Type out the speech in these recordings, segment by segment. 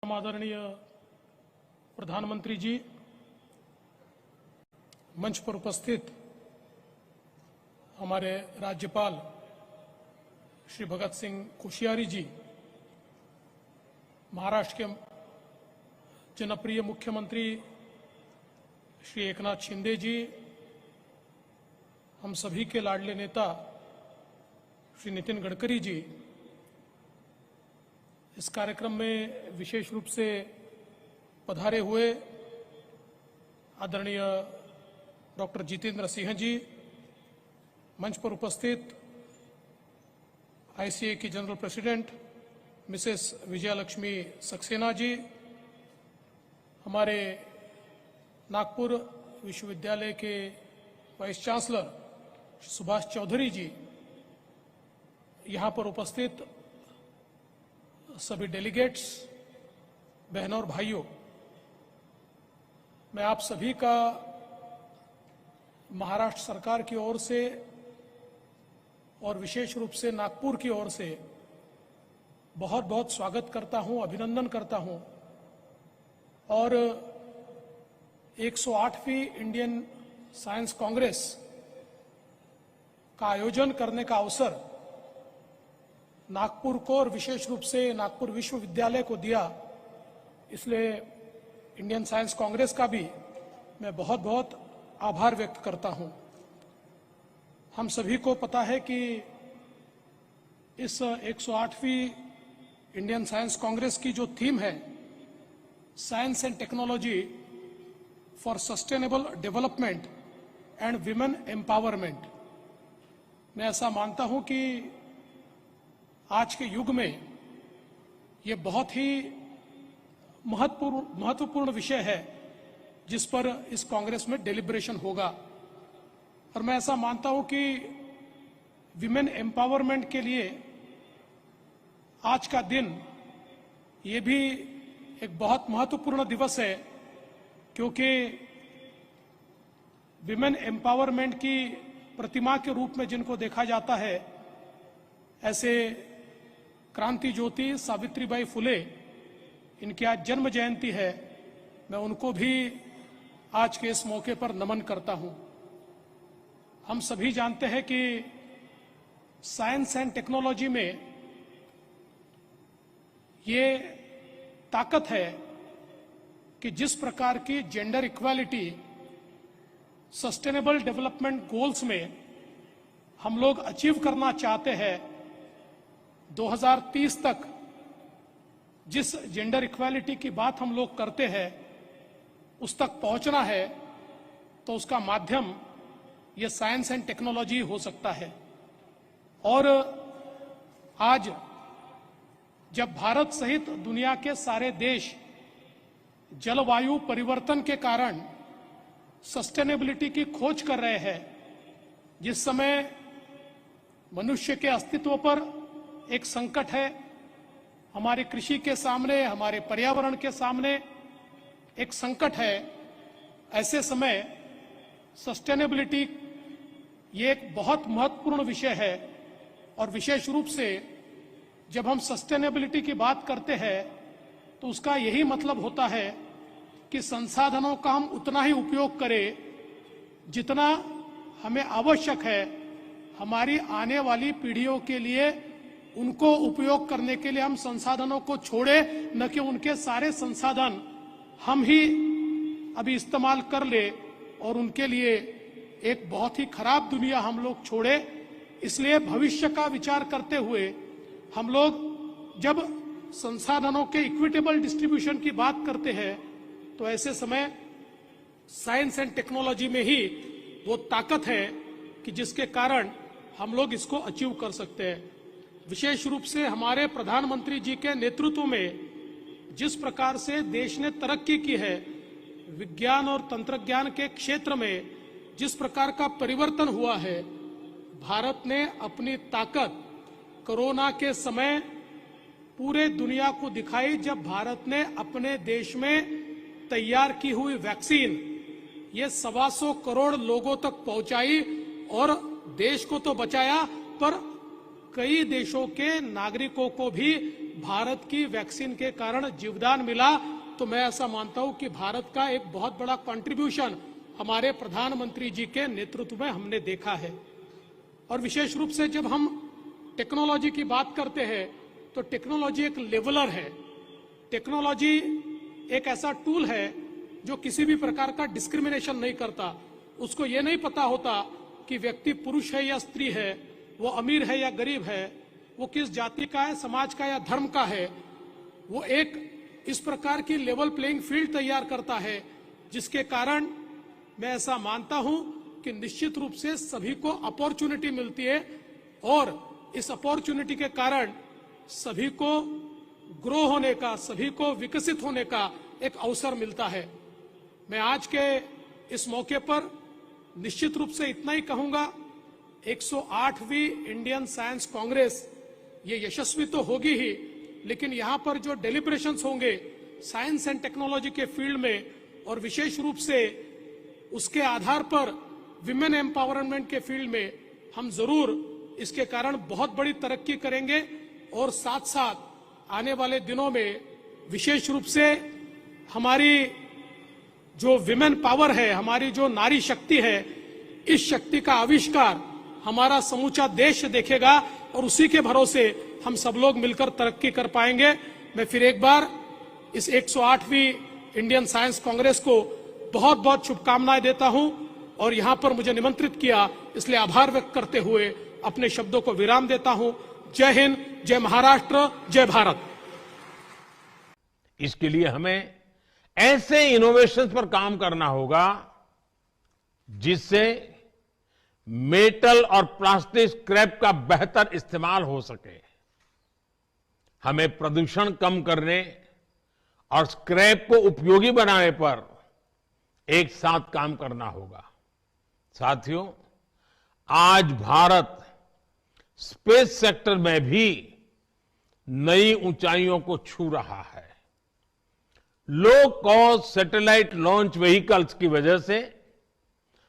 आदरणीय प्रधानमंत्री जी, मंच पर उपस्थित हमारे राज्यपाल श्री भगत सिंह कोश्यारी जी, महाराष्ट्र के जनप्रिय मुख्यमंत्री श्री एकनाथ शिंदे जी, हम सभी के लाडले नेता श्री नितिन गडकरी जी, इस कार्यक्रम में विशेष रूप से पधारे हुए आदरणीय डॉक्टर जितेंद्र सिंह जी, मंच पर उपस्थित आईसीए की general president Mrs Vijayalakshmi Saxena ji, हमारे नागपुर विश्वविद्यालय के वाइस चांसलर सुभाष चौधरी जी, यहाँ पर उपस्थित सभी डेलीगेट्स, बहनों और भाइयों, मैं आप सभी का महाराष्ट्र सरकार की ओर से और विशेष रूप से नागपुर की ओर से बहुत बहुत स्वागत करता हूं, अभिनंदन करता हूं। और 108वीं इंडियन साइंस कांग्रेस का आयोजन करने का अवसर नागपुर को और विशेष रूप से नागपुर विश्वविद्यालय को दिया, इसलिए इंडियन साइंस कांग्रेस का भी मैं बहुत बहुत आभार व्यक्त करता हूं। हम सभी को पता है कि इस 108वीं इंडियन साइंस कांग्रेस की जो थीम है, science and technology for sustainable development and women empowerment, मैं ऐसा मानता हूं कि आज के युग में ये बहुत ही महत्वपूर्ण विषय है जिस पर इस कांग्रेस में डेलिब्रेशन होगा। और मैं ऐसा मानता हूं कि विमेन एम्पावरमेंट के लिए आज का दिन ये भी एक बहुत महत्वपूर्ण दिवस है, क्योंकि विमेन एम्पावरमेंट की प्रतिमा के रूप में जिनको देखा जाता है, ऐसे क्रांति ज्योति सावित्रीबाई फुले, इनकी आज जन्म जयंती है, मैं उनको भी आज के इस मौके पर नमन करता हूं। हम सभी जानते हैं कि साइंस एंड टेक्नोलॉजी में ये ताकत है कि जिस प्रकार की gender equality sustainable development goals में हम लोग अचीव करना चाहते हैं, 2030 तक जिस जेंडर इक्वालिटी की बात हम लोग करते हैं उस तक पहुंचना है, तो उसका माध्यम ये साइंस एंड टेक्नोलॉजी हो सकता है। और आज जब भारत सहित दुनिया के सारे देश जलवायु परिवर्तन के कारण सस्टेनेबिलिटी की खोज कर रहे हैं, जिस समय मनुष्य के अस्तित्व पर एक संकट है, हमारे कृषि के सामने, हमारे पर्यावरण के सामने एक संकट है, ऐसे समय सस्टेनेबिलिटी ये एक बहुत महत्वपूर्ण विषय है। और विशेष रूप से जब हम सस्टेनेबिलिटी की बात करते हैं तो उसका यही मतलब होता है कि संसाधनों का हम उतना ही उपयोग करें जितना हमें आवश्यक है, हमारी आने वाली पीढ़ियों के लिए उनको उपयोग करने के लिए हम संसाधनों को छोड़े, न कि उनके सारे संसाधन हम ही अभी इस्तेमाल कर ले और उनके लिए एक बहुत ही खराब दुनिया हम लोग छोड़े। इसलिए भविष्य का विचार करते हुए हम लोग जब संसाधनों के इक्विटेबल डिस्ट्रीब्यूशन की बात करते हैं, तो ऐसे समय साइंस एंड टेक्नोलॉजी में ही वो ताकत है कि जिसके कारण हम लोग इसको अचीव कर सकते हैं। विशेष रूप से हमारे प्रधानमंत्री जी के नेतृत्व में जिस प्रकार से देश ने तरक्की की है, विज्ञान और तंत्रज्ञान के क्षेत्र में जिस प्रकार का परिवर्तन हुआ है, भारत ने अपनी ताकत कोरोना के समय पूरे दुनिया को दिखाई, जब भारत ने अपने देश में तैयार की हुई वैक्सीन ये 125 करोड़ लोगों तक पहुंचाई और देश को तो बचाया, पर कई देशों के नागरिकों को भी भारत की वैक्सीन के कारण जीवदान मिला, तो मैं ऐसा मानता हूं कि भारत का एक बहुत बड़ा कंट्रीब्यूशन हमारे प्रधानमंत्री जी के नेतृत्व में हमने देखा है। और विशेष रूप से जब हम टेक्नोलॉजी की बात करते हैं तो टेक्नोलॉजी एक लेवलर है। टेक्नोलॉजी एक ऐसा टूल है जो किसी भी प्रकार का डिस्क्रिमिनेशन नहीं करता। उसको ये नहीं पता होता कि व्यक्ति पुरुष है या स्त्री है, वो अमीर है या गरीब है, वो किस जाति का है, समाज का या धर्म का है। वो एक इस प्रकार की लेवल प्लेइंग फील्ड तैयार करता है जिसके कारण मैं ऐसा मानता हूं कि निश्चित रूप से सभी को अपॉर्चुनिटी मिलती है और इस अपॉर्चुनिटी के कारण सभी को ग्रो होने का, सभी को विकसित होने का एक अवसर मिलता है। मैं आज के इस मौके पर निश्चित रूप से इतना ही कहूंगा, 108वीं इंडियन साइंस कांग्रेस ये यशस्वी तो होगी ही, लेकिन यहां पर जो डेलिब्रेशंस होंगे साइंस एंड टेक्नोलॉजी के फील्ड में और विशेष रूप से उसके आधार पर विमेन एम्पावरमेंट के फील्ड में हम जरूर इसके कारण बहुत बड़ी तरक्की करेंगे। और साथ साथ आने वाले दिनों में विशेष रूप से हमारी जो विमेन पावर है, हमारी जो नारी शक्ति है, इस शक्ति का आविष्कार हमारा समूचा देश देखेगा और उसी के भरोसे हम सब लोग मिलकर तरक्की कर पाएंगे। मैं फिर एक बार इस 108वीं इंडियन साइंस कांग्रेस को बहुत बहुत शुभकामनाएं देता हूं और यहां पर मुझे निमंत्रित किया, इसलिए आभार व्यक्त करते हुए अपने शब्दों को विराम देता हूं। जय हिंद, जय महाराष्ट्र, जय भारत। इसके लिए हमें ऐसे इनोवेशंस पर काम करना होगा जिससे मेटल और प्लास्टिक स्क्रैप का बेहतर इस्तेमाल हो सके। हमें प्रदूषण कम करने और स्क्रैप को उपयोगी बनाने पर एक साथ काम करना होगा। साथियों, आज भारत स्पेस सेक्टर में भी नई ऊंचाइयों को छू रहा है। Low cost satellite launch vehicles की वजह से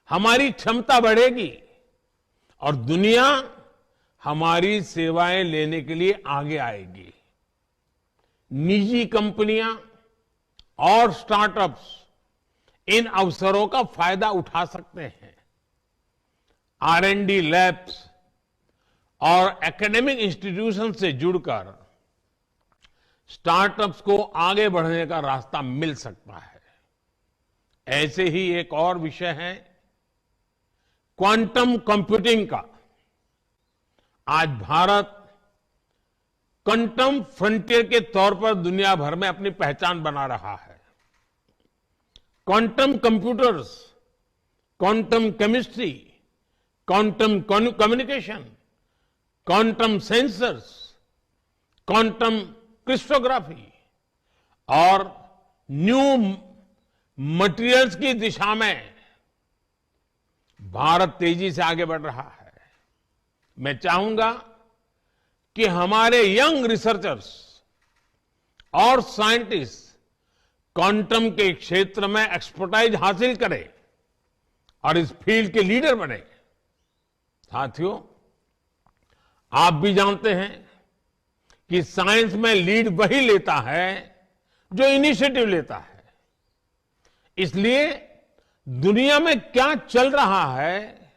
हमारी क्षमता बढ़ेगी और दुनिया हमारी सेवाएं लेने के लिए आगे आएगी। निजी कंपनियां और स्टार्टअप्स इन अवसरों का फायदा उठा सकते हैं। R&D लैब्स और एकेडमिक इंस्टीट्यूशन से जुड़कर स्टार्टअप्स को आगे बढ़ने का रास्ता मिल सकता है। ऐसे ही एक और विषय है क्वांटम कंप्यूटिंग का। आज भारत क्वांटम फ्रंटियर के तौर पर दुनिया भर में अपनी पहचान बना रहा है। Quantum computers, quantum chemistry, quantum communication, quantum sensors, quantum cryptography और न्यू मटेरियल्स की दिशा में भारत तेजी से आगे बढ़ रहा है। मैं चाहूंगा कि हमारे यंग रिसर्चर्स और साइंटिस्ट क्वांटम के क्षेत्र में एक्सपर्टाइज हासिल करें और इस फील्ड के लीडर बने। साथियों, आप भी जानते हैं कि साइंस में लीड वही लेता है जो इनिशिएटिव लेता है। इसलिए दुनिया में क्या चल रहा है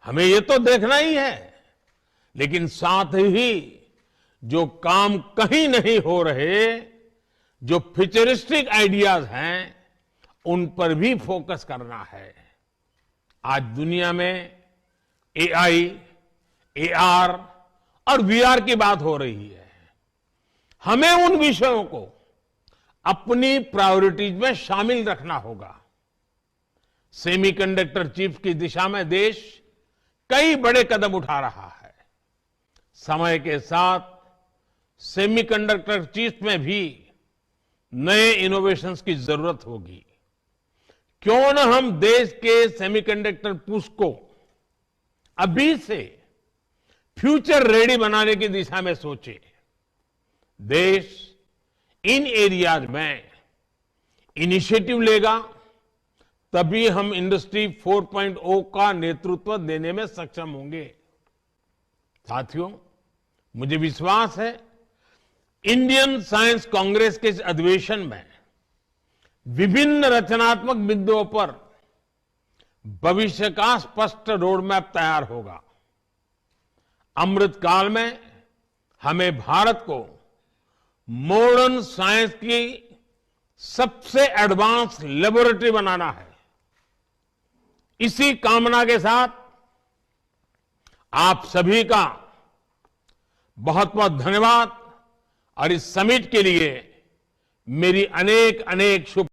हमें ये तो देखना ही है, लेकिन साथ ही जो काम कहीं नहीं हो रहे, जो फ्यूचरिस्टिक आइडियाज हैं, उन पर भी फोकस करना है। आज दुनिया में AI, AR और VR की बात हो रही है। हमें उन विषयों को अपनी प्रायोरिटीज में शामिल रखना होगा। सेमीकंडक्टर चिप्स की दिशा में देश कई बड़े कदम उठा रहा है। समय के साथ सेमीकंडक्टर चिप्स में भी नए इनोवेशंस की जरूरत होगी। क्यों न हम देश के सेमीकंडक्टर पुश को अभी से फ्यूचर रेडी बनाने की दिशा में सोचे। देश इन एरियाज में इनिशिएटिव लेगा, तभी हम इंडस्ट्री 4.0 का नेतृत्व देने में सक्षम होंगे। साथियों, मुझे विश्वास है इंडियन साइंस कांग्रेस के इस अधिवेशन में विभिन्न रचनात्मक बिंदुओं पर भविष्य का स्पष्ट रोडमैप तैयार होगा। अमृतकाल में हमें भारत को मॉडर्न साइंस की सबसे एडवांस लेबोरेटरी बनाना है। इसी कामना के साथ आप सभी का बहुत बहुत धन्यवाद और इस समिट के लिए मेरी अनेक अनेक शुभ